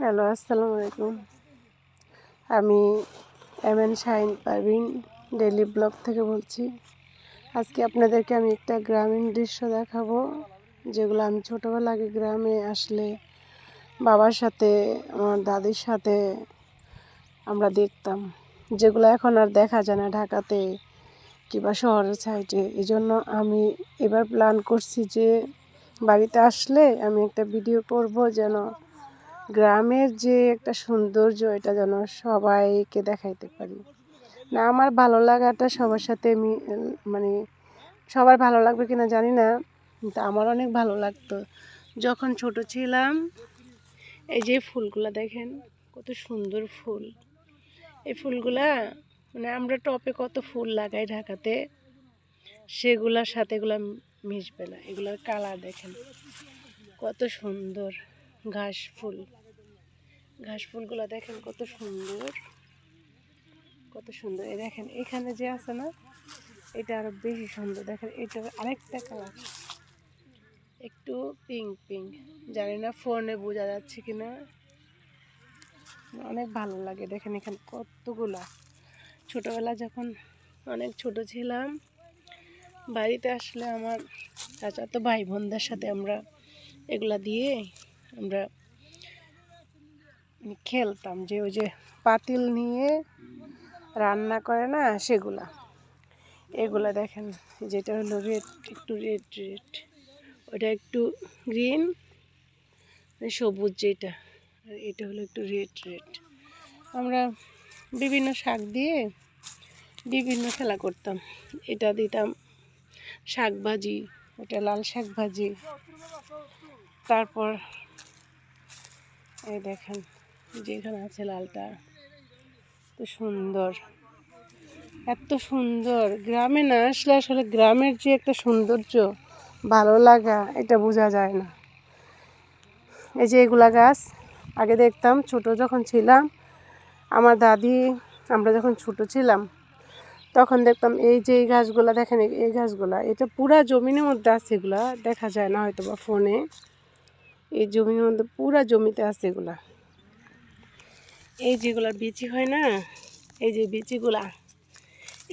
Hello, আসসালামু আলাইকুম। আমি M N Shahin Parvin daily blog থেকে বলছি। আজকে আপনাদেরকে আমি একটা গ্রামীণ দৃশ্য দেখাবো, যেগুলো আমি ছোটোবেলা আগে গ্রামে আসলে বাবার সাথে আমার দাদির সাথে আমরা দেখতাম, যেগুলো এখন আর দেখা যায় না ঢাকাতে কিংবা শহরের সাইডে। এই জন্য আমি এবার প্ল্যান করছি যে বাড়িতে আসলে আমি একটা ভিডিও করব, যেন গ্রামের যে একটা সৌন্দর্য এটা যেন সবাইকে দেখাইতে পারি। না, আমার ভালো লাগাটা সবার সাথে আমি মানে সবার ভালো লাগবে কিনা জানি না, কিন্তু আমার অনেক ভালো লাগতো যখন ছোট ছিলাম। এই যে ফুলগুলা দেখেন, কত সুন্দর ফুল। এই ফুলগুলা আমরা টপে কত ফুল লাগাই ঢাকাতে, সেগুলার সাথে এগুলা মিশবে না। এগুলার কালার দেখেন কত সুন্দর। ঘাস ফুলগুলো দেখেন কত সুন্দর, কত সুন্দর। এই দেখেন এখানে যে আছে না, এটা আরো বেশি সুন্দর। দেখেন এটার আরেকটা কালার একটু পিঙ্ক পিঙ্ক, জানি না ফোনে বোঝা যাচ্ছে কিনা। অনেক ভালো লাগে। দেখেন এখানে কতগুলা। ছোটবেলা যখন অনেক ছোট ছিলাম, বাড়িতে আসলে আমার চাচাতো ভাই বোনদের সাথে আমরা এগুলা দিয়ে আমরা খেলতাম, যে ওই যে পাতিল নিয়ে রান্না করে না, সেগুলা। এগুলা দেখেন, যেটা হলো রেড, একটু রেড রেড, ওটা একটু গ্রিন, সবুজ যেটা, আর এটা হলো একটু রেড রেড। আমরা বিভিন্ন শাক দিয়ে বিভিন্ন খেলা করতাম। এটা দিতাম শাক ভাজি, ওটা লাল শাক ভাজি। তারপর এই দেখেন যেখানে আছে লালটা, তো সুন্দর, এত সুন্দর। গ্রামে না আসলে আসলে গ্রামের যে একটা সৌন্দর্য, ভালো লাগা, এটা বোঝা যায় না। এই যে এগুলা গাছ আগে দেখতাম ছোট যখন ছিলাম, আমার দাদি, আমরা যখন ছোট ছিলাম তখন দেখতাম এই যে এই গাছগুলা দেখেন, এই গাছগুলা এটা পুরা জমিনের মধ্যে আছে। এগুলা দেখা যায় না হয়তো বা ফোনে। এই জমির মধ্যে পুরা জমিতে আছে এগুলা। এই যেগুলা বিচি হয় না, এই যে বিচিগুলা,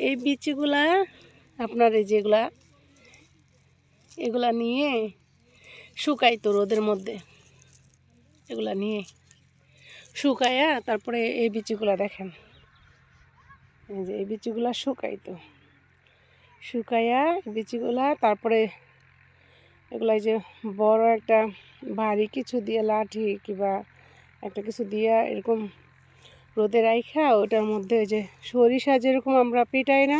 এই বিচিগুলা আপনার এই যেগুলা, এগুলা নিয়ে শুকাইতো রোদের মধ্যে। এগুলা নিয়ে শুকাইয়া তারপরে এই বিচিগুলা দেখেন, এই যে এই বিচিগুলা শুকাইয়া বিচিগুলা তারপরে এগুলা যে বড় একটা ভারী কিছু দিয়ে, লাঠি কিংবা একটা কিছু দিয়া এরকম রোদে রাইখা ওটার মধ্যে ওই যে সরিষা যেরকম আমরা পিটাই না,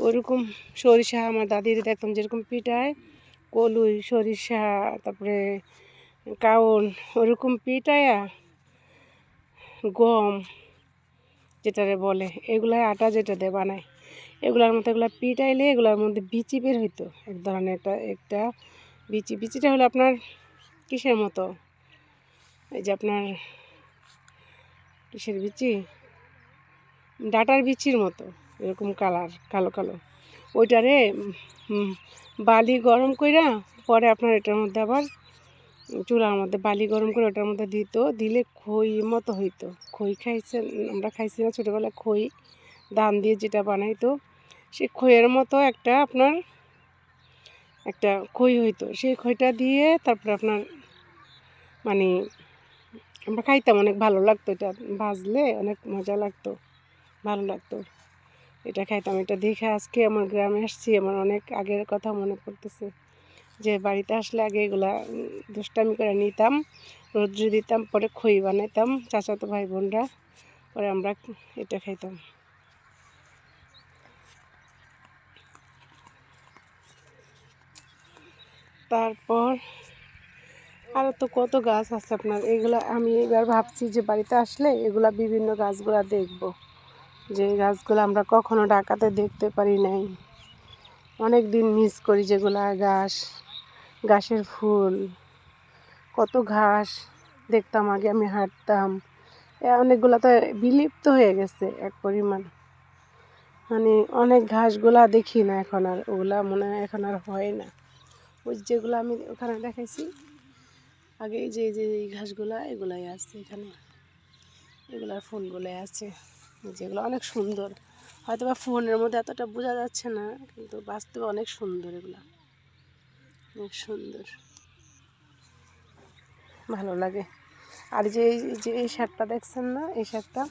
ওইরকম সরিষা আমার দাদির দেখতাম যেরকম পিটায়, কলুই সরিষা, তারপরে কাউন, ওরকম পিটায়া গম যেটারে বলে, এগুলাই আটা যেটা দিয়ে বানায়, এগুলার মধ্যে এগুলা পিটাইলে এগুলার মধ্যে বিচি বের হইতো এক ধরনের। একটা বিচিটা হলো আপনার কিসের মতো, এই যে আপনার কিসের বিচি, ডাটার বিচির মতো, এরকম কালার, কালো কালো। ওইটারে বালি গরম কইরা পরে আপনার এটার মধ্যে আবার চুলার মধ্যে বালি গরম করে ওটার মধ্যে দিলে খই মতো হইতো। খই খাইছেন, আমরা খাইছি না ছোটোবেলায়, খই ধান দিয়ে যেটা বানাইতো, সে খইয়ের মতো একটা আপনার একটা খই হইতো। সেই খইটা দিয়ে তারপরে আপনার মানে আমরা খাইতাম, অনেক ভালো লাগতো। এটা ভাজলে অনেক মজা লাগতো, ভালো লাগতো, এটা খাইতাম। এটা দেখে আজকে আমার গ্রামে আসছি, আমার অনেক আগের কথা মনে পড়তেছে, যে বাড়িতে আসলে আগে এগুলা দুষ্টামি করে নিতাম, রোদ্রে দিতাম, পরে খই বানাইতাম চাচাতো ভাই বোনরা, পরে আমরা এটা খাইতাম। তারপর আরও তো কত গাছ আছে আপনার। এগুলা আমি এবার ভাবছি যে বাড়িতে আসলে এগুলা বিভিন্ন গাছগুলা দেখব, যে গাছগুলো আমরা কখনো ঢাকাতে দেখতে পারি নাই। অনেক দিন মিস করি যেগুলা ঘাসের ফুল, কত ঘাস দেখতাম আগে, আমি হাঁটতাম। অনেকগুলো তো বিলুপ্ত হয়ে গেছে এক পরিমাণ, মানে অনেক ঘাসগুলা দেখি না এখন আর, ওগুলা মনে হয় এখন আর হয় না। ওই যেগুলো আমি ওখানে দেখাইছি, আগে এই যে এই ঘাসগুলা এগুলাই আছে এখানে, এগুলার ফুলগুলাই আছে, যেগুলো অনেক সুন্দর। হয়তো বা ফোনের মধ্যে এতটা বোঝা যাচ্ছে না, কিন্তু বাস্তবে অনেক সুন্দর, এগুলা অনেক সুন্দর, ভালো লাগে। আর এই শাকটা দেখছেন না, এই শাকটা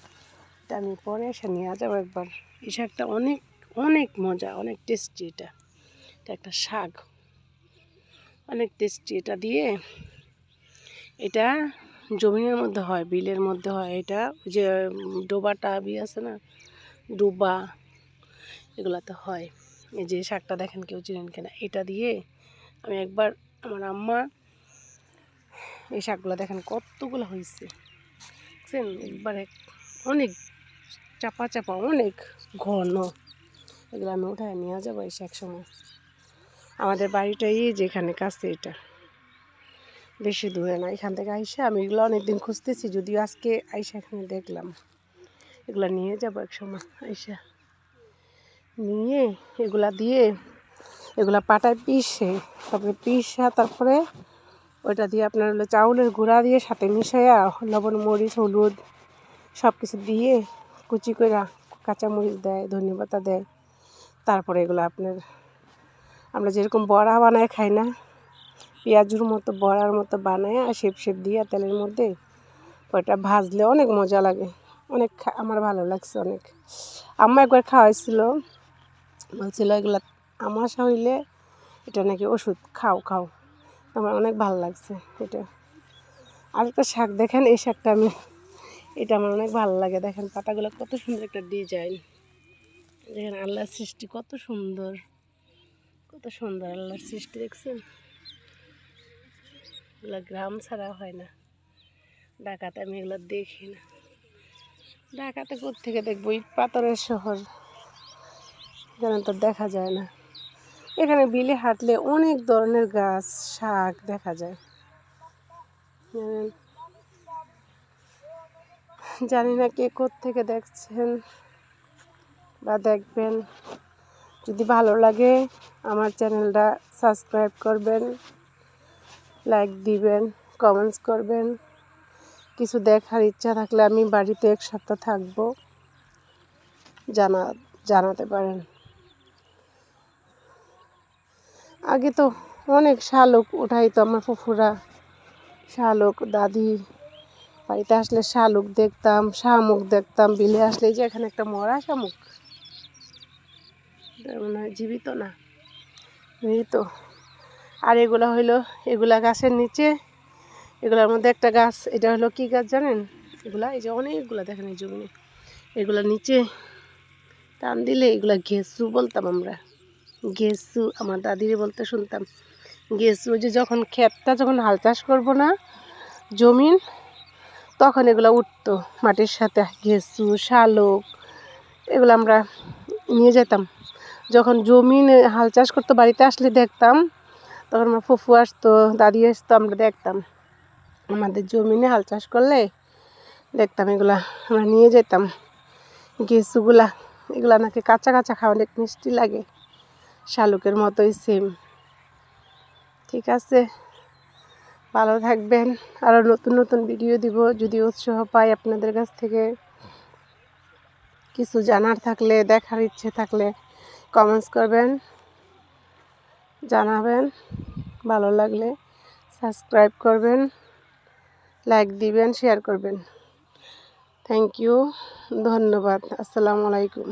আমি পরে এসে নিয়ে যাবো একবার। এই শাকটা অনেক অনেক মজা, অনেক টেস্টি। এটা একটা শাক, অনেক টেস্টি। এটা দিয়ে, এটা জমিনের মধ্যে হয়, বিলের মধ্যে হয়। এটা যে ডোবাটা আছে না, ডোবা, এগুলাতে হয়। এই যে শাকটা দেখেন, কেউ চিনেন কিনা, এটা দিয়ে আমি একবার, আমার আম্মা, এই শাকগুলো দেখেন কতগুলো হয়েছে, বুঝছেন, একবারে অনেক চাপা চাপা, অনেক ঘন। এগুলো আমি উঠায় নিয়ে যাবো এসে এক সময়। আমাদের বাড়িটাই যেখানে কাছে, এটা বেশি দূরে না। এখান থেকে আইসা আমি এগুলো অনেকদিন খুঁজতেছি, যদিও আজকে আইসা এখানে দেখলাম। এগুলা নিয়ে যাবো এক সময়, আইসা নিয়ে এগুলা দিয়ে, এগুলা পাটায় পিষে, তারপরে ওইটা দিয়ে আপনার হলো চাউলের গুঁড়া দিয়ে সাথে মিশাইয়া লবণ, মরিচ, হলুদ সব কিছু দিয়ে কুচি করে, কাঁচামরিচ দেয়, ধনেপাতা দেয়। তারপরে এগুলো আপনার, আমরা যেরকম বড়া বানায় খাই না, পেঁয়াজুর মতো বড়ার মতো বানায় আর শেপ দিয়ে তেলের মধ্যে, ওইটা ভাজলে অনেক মজা লাগে। অনেক আমার ভালো লাগছে অনেক। আম্মা একবার খাওয়াইছিল, বলছিল এগুলা আমাশা হইলে এটা নাকি ওষুধ, খাও খাও। আমার অনেক ভালো লাগছে এটা। আরেকটা শাক দেখেন, এই শাকটা এটা আমার অনেক ভালো লাগে। দেখেন পাতাগুলো কত সুন্দর একটা ডিজাইন, দেখেন আল্লাহর সৃষ্টি কত সুন্দর, কত সুন্দর আল্লাহর সৃষ্টি, দেখছেন। এগুলো গ্রাম ছাড়া হয় না, ঢাকাতে আমি এগুলো দেখি না। ঢাকাতে কোত্থেকে দেখবো, ইট পাথরের শহর, এখানে তো দেখা যায় না। এখানে বিলে হাঁটলে অনেক ধরনের গাছ, শাক দেখা যায়। জানি না কে কোত্থেকে দেখছেন বা দেখবেন। যদি ভালো লাগে আমার চ্যানেলটা সাবস্ক্রাইব করবেন, লাইক দিবেন, কমেন্টস করবেন। কিছু দেখার ইচ্ছা থাকলে আমি বাড়িতে এক সপ্তাহ থাকবো, জানাতে পারেন। আগে তো অনেক শালুক উঠাইতো আমার ফুফুরা, শালুক, দাদি বাড়িতে আসলে শালুক দেখতাম, শামুক দেখতাম। বিলে আসলে যে এখানে একটা মরা শামুক, মনে হয় জীবিত না, মৃত। আর এগুলা হইলো, এগুলা গাছের নিচে, এগুলার মধ্যে একটা গাছ, এটা হলো কি গাছ জানেন, এগুলা এই যে অনেকগুলা দেখেন এই জমিনে, এগুলা নিচে টান দিলে এগুলা ঘেঁচু বলতাম আমরা, ঘেঁচু আমার দাদিরে বলতে শুনতাম। ঘেঁচু যে যখন ক্ষেতটা যখন হাল চাষ করবো না, জমিন, তখন এগুলো উঠতো মাটির সাথে, ঘেঁচু, শালুক, এগুলো আমরা নিয়ে যেতাম। যখন জমিন হাল চাষ করতো বাড়িতে আসলে দেখতাম, তখন আমার ফুফু আসতো, দাদি আসতো, আমরা দেখতাম। আমাদের জমিনে হাল চাষ করলে দেখতাম এগুলা, আমরা নিয়ে যেতাম ঘেঁচুগুলা। এগুলা নাকি কাঁচা কাঁচা খাওয়া অনেক মিষ্টি লাগে, শালুকের মতোই সেম। ঠিক আছে, ভালো থাকবেন। আরও নতুন নতুন ভিডিও দিব, যদি উৎসাহ পাই আপনাদের কাছ থেকে। কিছু জানার থাকলে, দেখার ইচ্ছে থাকলে কমেন্টস করবেন, জানাবেন। ভালো লাগলে সাবস্ক্রাইব করবেন, লাইক দিবেন, শেয়ার করবেন। থ্যাংক ইউ, ধন্যবাদ। আসসালামু আলাইকুম।